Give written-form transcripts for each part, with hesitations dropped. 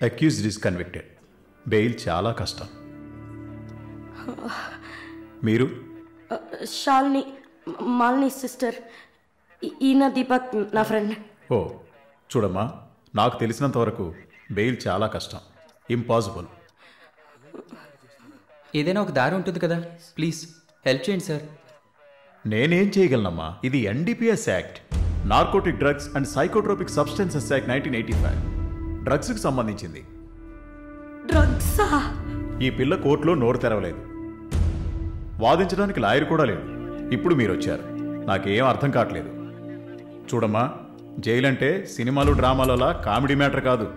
Accused is convicted. Bail చాలా కష్టం. మీరు? శాలిని, మాలిని సిస్టర్. ఈయన దీపక్ నా ఫ్రెండ్. ఓ చూడమ్మా, నాకు తెలిసినంత వరకు బెయిల్ చాలా కష్టం, ఇంపాసిబుల్. ఏదైనా ఒక దారి ఉంటుంది కదా, ప్లీజ్ హెల్ప్ చేయండి సార్. నేనేం చేయగలనమ్మా? ఇది NDPS act, narcotic drugs and psychotropic substances act 1985, డ్రగ్స్కి సంబంధించింది. డ్రగ్సా? ఈ పిల్ల కోర్టులో నోరు తెరవలేదు, వాదించడానికి లాయర్ కూడా లేడు. ఇప్పుడు మీరు వచ్చారు, నాకేం అర్థం కావట్లేదు. చూడమ్మా, జైలు అంటే సినిమాలు డ్రామాలలా కామెడీ మ్యాటర్ కాదు.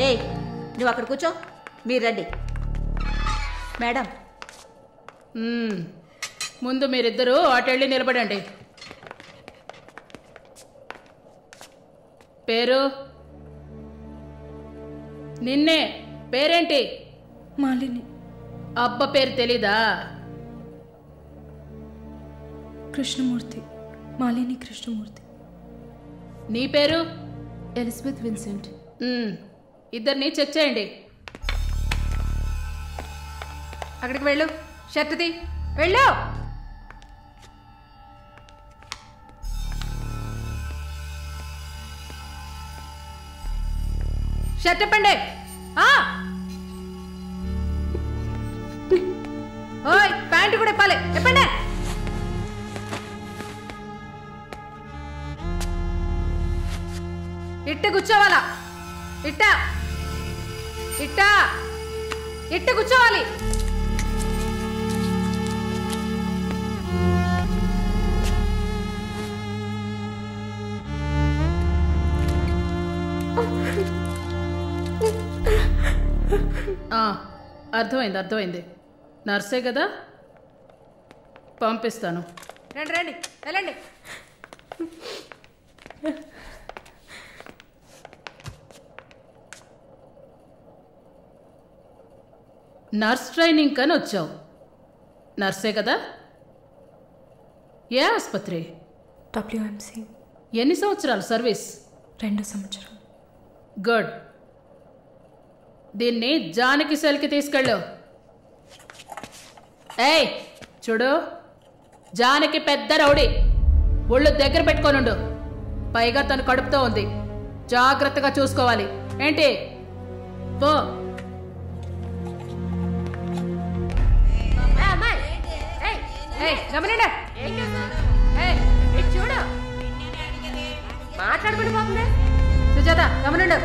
ఏయ్, నువ్వు అక్కడ కూర్చో, మీరు రండి. మేడం, ముందు మీరిద్దరూ అటెళ్ళి నిలబడండి. పేరు? నిన్నే. పేరేంటి? మాలిని. అబ్బ పేరు తెలీదా? కృష్ణమూర్తి. మాలిని కృష్ణమూర్తి. నీ పేరు? Elizabeth Vincent. ఇద్దరిని చెక్ చేయండి. అక్కడికి వెళ్ళు, షర్ట్ తీ, వెళ్ళు. షర్ట్ ఇప్పండి. ఓయ్, ప్యాంటు కూడా ఇప్పాలి, ఇప్పండి. ఇట్ట కూర్చోవాలా? ఇట్ట ఇట్ట ఇట్ట కూర్చోవాలి. అర్థమైంది, అర్థమైంది. నర్సే కదా, పంపిస్తాను. రండి రండి, వెళ్ళండి. నర్స్ ట్రైనింగ్ కని వచ్చావు, నర్సే కదా? ఏ ఆసుపత్రి? WMC. ఎన్ని సంవత్సరాలు సర్వీస్? 2 సంవత్సరాలు. గుడ్. దీన్ని జానకి సెల్కి తీసుకెళ్ళు. ఏయ్ చూడు, జానకి పెద్ద రౌడీ, ఒళ్ళు దగ్గర పెట్టుకోనుండు. పైగా తను కడుపుతో ఉంది, జాగ్రత్తగా చూసుకోవాలి. ఏంటి? పో. గమనండి, చూడు, మాట్లాడుకుంటూ పోతుంది. సుజాత, గమనండు.